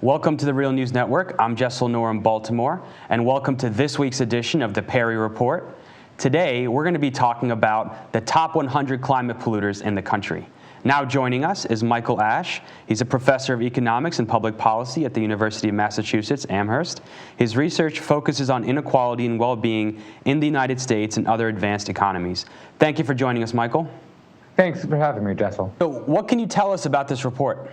Welcome to the Real News Network. I'm Jessel Noor in Baltimore, and welcome to this week's edition of the Perry Report. Today, we're going to be talking about the top 100 climate polluters in the country. Now joining us is Michael Ash. He's a professor of economics and public policy at the University of Massachusetts, Amherst. His research focuses on inequality and well-being in the United States and other advanced economies. Thank you for joining us, Michael. Thanks for having me, Jessel. So what can you tell us about this report?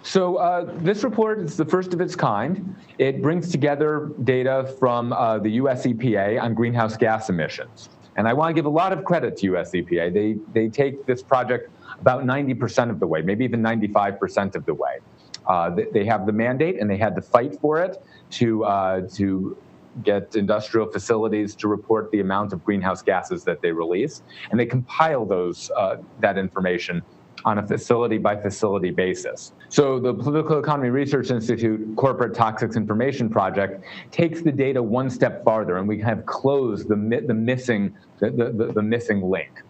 So this report is the first of its kind. It brings together data from the US EPA on greenhouse gas emissions. And I want to give a lot of credit to US EPA. They take this project about 90% of the way, maybe even 95% of the way. They have the mandate, and they had to fight for it to get industrial facilities to report the amount of greenhouse gases that they release. And they compile that information on a facility-by-facility basis. So the Political Economy Research Institute Corporate Toxics Information Project takes the data one step farther, and we have closed the missing link.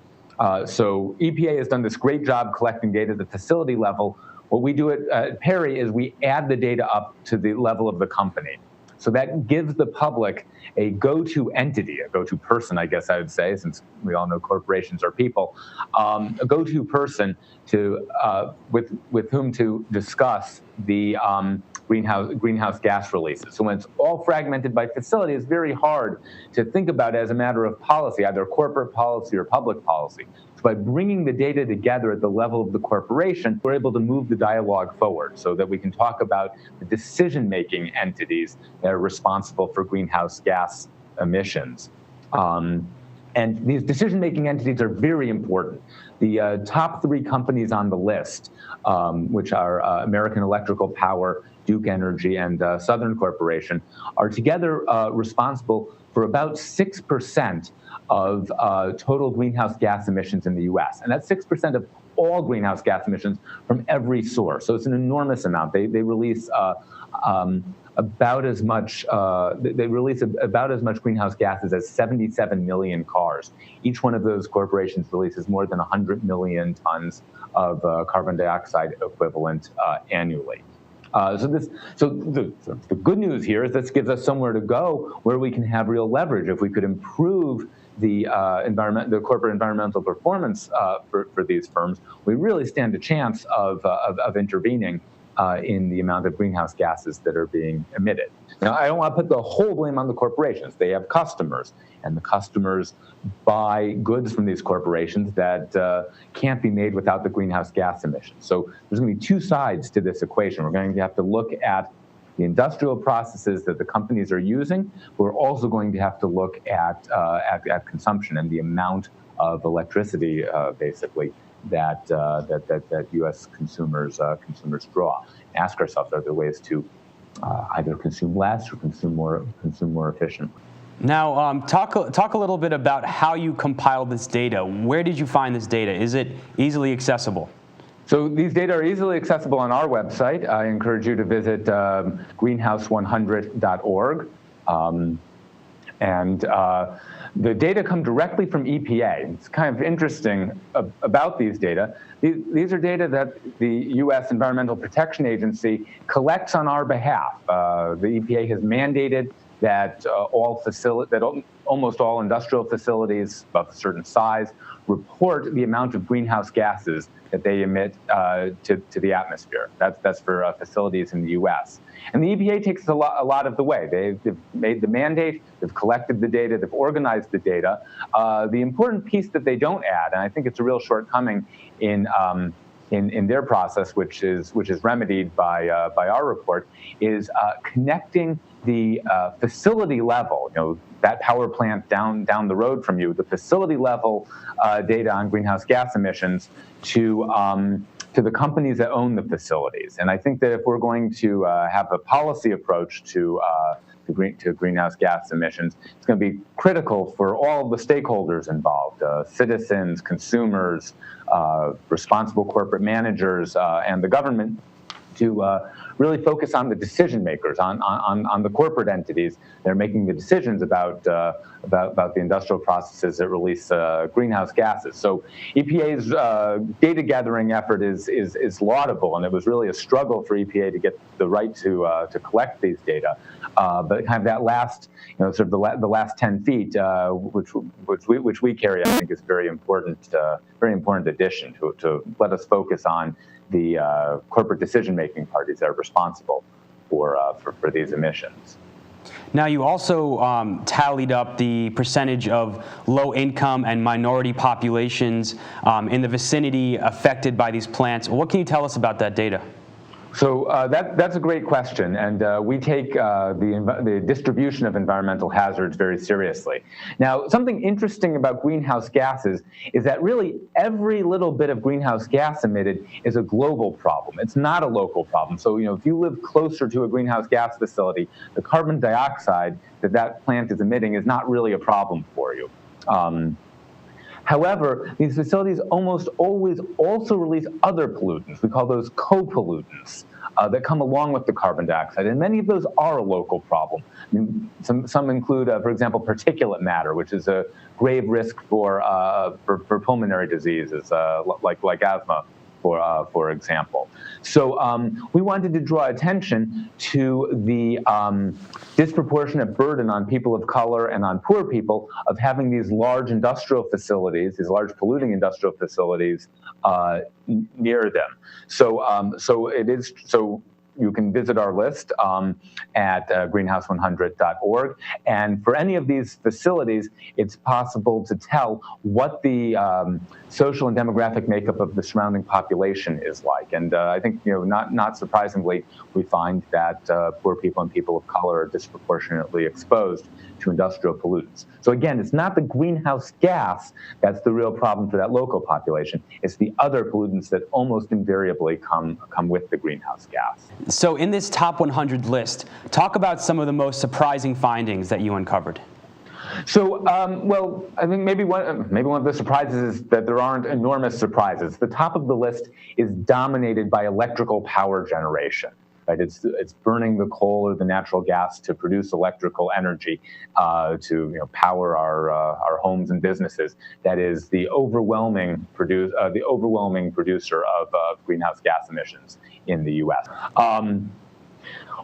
So EPA has done this great job collecting data at the facility level. What we do at Perry is we add the data up to the level of the company. So that gives the public a go-to entity, a go-to person, I guess I would say, since we all know corporations are people, a go-to person with whom to discuss the greenhouse gas releases. So when it's all fragmented by facility, it's very hard to think about it as a matter of policy, either corporate policy or public policy. So by bringing the data together at the level of the corporation, we're able to move the dialogue forward so that we can talk about the decision-making entities that are responsible for greenhouse gas emissions. And these decision-making entities are very important. The top three companies on the list, which are American Electrical Power, Duke Energy, and Southern Corporation, are together responsible for about 6% of total greenhouse gas emissions in the US. And that's 6% of all greenhouse gas emissions from every source. So it's an enormous amount. They release about as much greenhouse gases as 77 million cars. Each one of those corporations releases more than 100 million tons of carbon dioxide equivalent annually. So the good news here is this gives us somewhere to go where we can have real leverage. If we could improve the corporate environmental performance for these firms, we really stand a chance of intervening in the amount of greenhouse gases that are being emitted. Now, I don't want to put the whole blame on the corporations. They have customers, and the customers buy goods from these corporations that can't be made without the greenhouse gas emissions. So there's going to be two sides to this equation. We're going to have to look at the industrial processes that the companies are using. We're also going to have to look at consumption and the amount of electricity, basically, that U.S. consumers draw. Ask ourselves, are there ways to either consume less or consume more efficiently? Now, talk a little bit about how you compiled this data. Where did you find this data? Is it easily accessible? So these data are easily accessible on our website. I encourage you to visit greenhouse100.org. The data come directly from EPA. It's kind of interesting about these data. These are data that the U.S. Environmental Protection Agency collects on our behalf. The EPA has mandated that almost all industrial facilities of a certain size report the amount of greenhouse gases that they emit to the atmosphere. That's for facilities in the U.S. And the EPA takes a lot of the way. They've made the mandate, they've collected the data, they've organized the data. The important piece that they don't add, and I think it's a real shortcoming in their process, which is remedied by our report, is connecting the facility level, that power plant down the road from you, the facility level data on greenhouse gas emissions to the companies that own the facilities. And I think that if we're going to have a policy approach to greenhouse gas emissions, it's going to be critical for all of the stakeholders involved, citizens, consumers, responsible corporate managers, and the government, really focus on the decision makers, on the corporate entities that are making the decisions about the industrial processes that release greenhouse gases. So EPA's data gathering effort is laudable, and it was really a struggle for EPA to get the right to collect these data. But kind of that last, sort of the last 10 feet, which we carry, I think, is a very important addition to let us focus on the corporate decision-making parties that are responsible for these emissions. Now, you also tallied up the percentage of low-income and minority populations in the vicinity affected by these plants. What can you tell us about that data? So that's a great question, and we take the distribution of environmental hazards very seriously. Now, something interesting about greenhouse gases is that really every little bit of greenhouse gas emitted is a global problem. It's not a local problem. So, if you live closer to a greenhouse gas facility, the carbon dioxide that plant is emitting is not really a problem for you. However, these facilities almost always also release other pollutants. We call those co-pollutants that come along with the carbon dioxide, and many of those are a local problem. I mean, some include, for example, particulate matter, which is a grave risk for pulmonary diseases like asthma, for example. So we wanted to draw attention to the disproportionate burden on people of color and on poor people of having these large industrial facilities, these large polluting industrial facilities near them. So you can visit our list at greenhouse100.org. And for any of these facilities, it's possible to tell what the social and demographic makeup of the surrounding population is like. And I think, not surprisingly, we find that poor people and people of color are disproportionately exposed to industrial pollutants. So again, it's not the greenhouse gas that's the real problem for that local population. It's the other pollutants that almost invariably come with the greenhouse gas. So in this top 100 list, talk about some of the most surprising findings that you uncovered. So, well, I think maybe one of the surprises is that there aren't enormous surprises. The top of the list is dominated by electrical power generation. Right? It's burning the coal or the natural gas to produce electrical energy to power our homes and businesses. That is the overwhelming producer of greenhouse gas emissions in the U.S.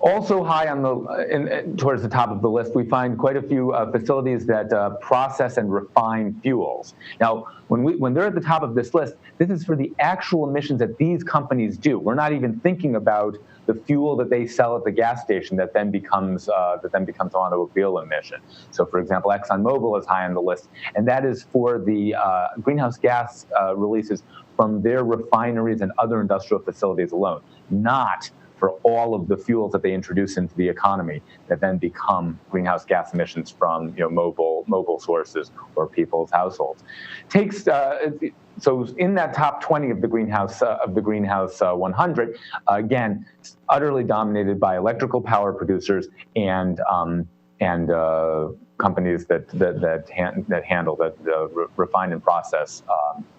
Also high on towards the top of the list, we find quite a few facilities that process and refine fuels. Now, when they're at the top of this list, this is for the actual emissions that these companies do. We're not even thinking about the fuel that they sell at the gas station that then becomes automobile emission. So, for example, ExxonMobil is high on the list, and that is for the greenhouse gas releases from their refineries and other industrial facilities alone, not for all of the fuels that they introduce into the economy that then become greenhouse gas emissions from mobile sources or people's households. So in that top 20 of the greenhouse 100, again, utterly dominated by electrical power producers and companies that handle that refine and process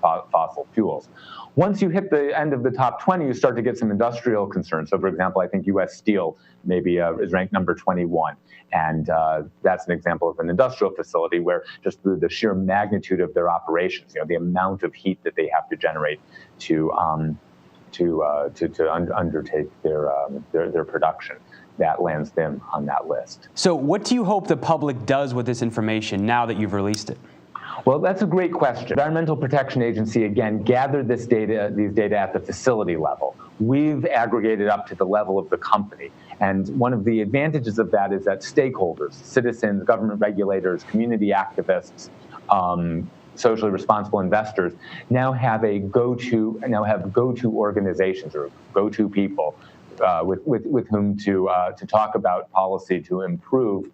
fossil fuels. Once you hit the end of the top 20, you start to get some industrial concerns. So, for example, I think U.S. Steel maybe is ranked number 21, and that's an example of an industrial facility where just through the sheer magnitude of their operations, the amount of heat that they have to generate to undertake their production, that lands them on that list. So what do you hope the public does with this information now that you've released it? Well, that's a great question. Environmental Protection Agency, again, gathered these data at the facility level. We've aggregated up to the level of the company. And one of the advantages of that is that stakeholders, citizens, government regulators, community activists, socially responsible investors now have go-to organizations or go-to people with whom to talk about policy to improve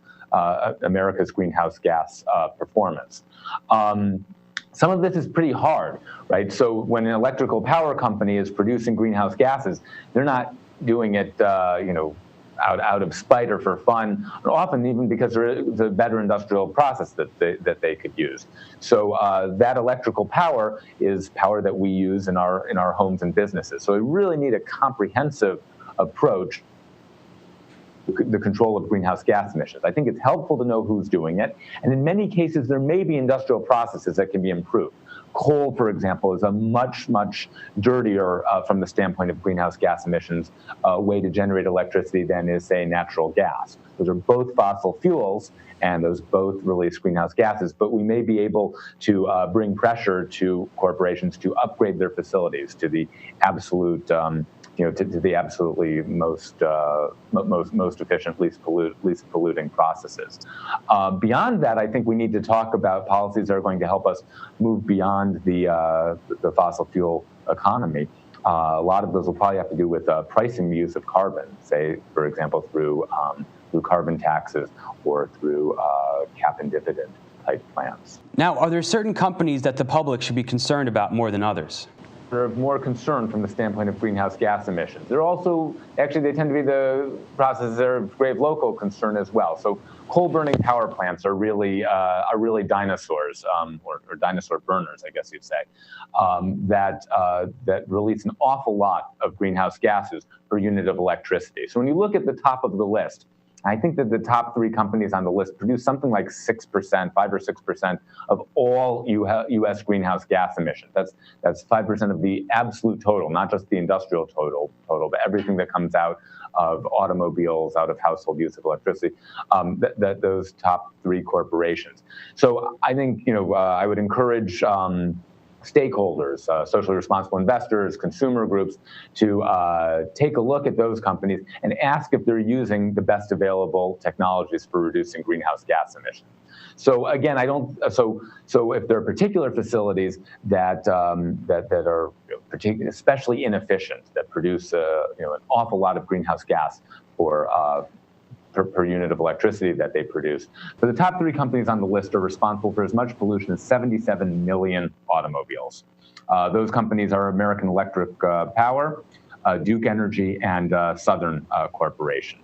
America's greenhouse gas performance. Some of this is pretty hard, right? So when an electrical power company is producing greenhouse gases, they're not doing it, out of spite or for fun, or often even because there's a better industrial process that they could use. So that electrical power is power that we use in our homes and businesses. So we really need a comprehensive approach the control of greenhouse gas emissions. I think it's helpful to know who's doing it, and in many cases there may be industrial processes that can be improved. Coal, for example, is a much, much dirtier, from the standpoint of greenhouse gas emissions, way to generate electricity than is, say, natural gas. Those are both fossil fuels, and those both release greenhouse gases, but we may be able to bring pressure to corporations to upgrade their facilities to the absolute to the absolutely most efficient, least polluting processes. Beyond that, I think we need to talk about policies that are going to help us move beyond the fossil fuel economy. A lot of those will probably have to do with pricing the use of carbon, say, for example, through carbon taxes or through cap and dividend type plans. Now, are there certain companies that the public should be concerned about more than others? Are of more concern from the standpoint of greenhouse gas emissions. They're also, actually, they tend to be the processes that are of grave local concern as well. So coal-burning power plants are really dinosaurs, or dinosaur burners, I guess you'd say, that release an awful lot of greenhouse gases per unit of electricity. So when you look at the top of the list, I think that the top 3 companies on the list produce something like 6%, 5 or 6% of all U.S. greenhouse gas emissions. That's 5% of the absolute total, not just the industrial total, but everything that comes out of automobiles, out of household use of electricity, those top 3 corporations. So I think I would encourage stakeholders, socially responsible investors, consumer groups, to take a look at those companies and ask if they're using the best available technologies for reducing greenhouse gas emissions. So again, So if there are particular facilities that are especially inefficient, that produce an awful lot of greenhouse gas per unit of electricity that they produce. But the top 3 companies on the list are responsible for as much pollution as 77 million automobiles. Those companies are American Electric Power, Duke Energy, and Southern Corporation.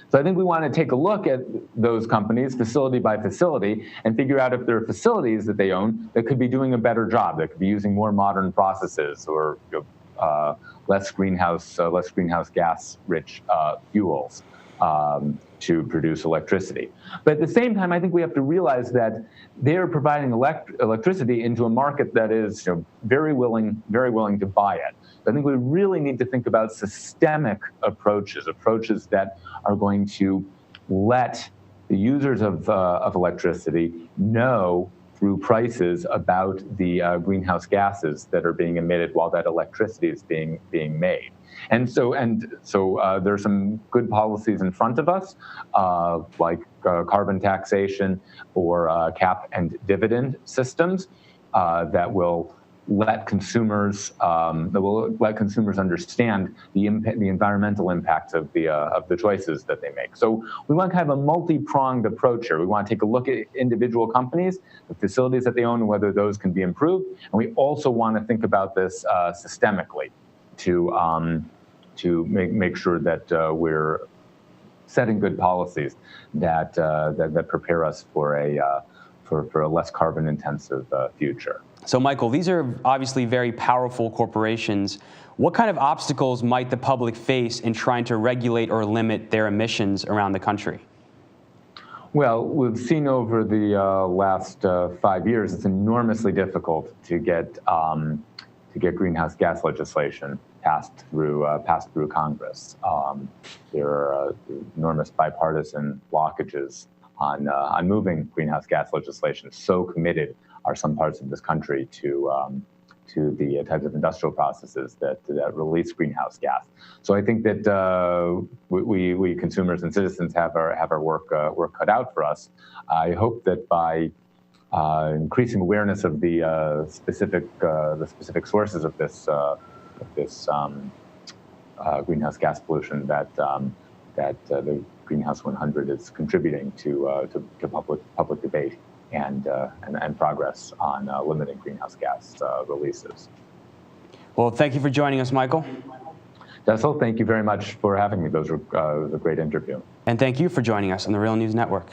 So I think we want to take a look at those companies facility by facility and figure out if there are facilities that they own that could be doing a better job, that could be using more modern processes or less greenhouse gas rich fuels to produce electricity. But at the same time, I think we have to realize that they're providing electricity into a market that is very willing to buy it. I think we really need to think about systemic approaches that are going to let the users of electricity know through prices about the greenhouse gases that are being emitted while that electricity is being made. And so there are some good policies in front of us, like carbon taxation or cap and dividend systems that will let consumers understand the environmental impact of the choices that they make. So we want kind of a multi-pronged approach here. We want to take a look at individual companies, the facilities that they own, and whether those can be improved. And we also want to think about this systemically to make sure that we're setting good policies that prepare us for a less carbon-intensive future. So, Michael, these are obviously very powerful corporations. What kind of obstacles might the public face in trying to regulate or limit their emissions around the country? Well, we've seen over the last 5 years, it's enormously difficult to get greenhouse gas legislation passed through Congress. There are enormous bipartisan blockages on moving greenhouse gas legislation. So committed are some parts of this country to the types of industrial processes that release greenhouse gas. So I think that we consumers and citizens have our work cut out for us. I hope that by increasing awareness of the specific sources of this greenhouse gas pollution, that the Greenhouse 100 is contributing to public debate and progress on limiting greenhouse gas releases. Well, thank you for joining us, Michael. Jessel, thank you very much for having me. It was a great interview. And thank you for joining us on the Real News Network.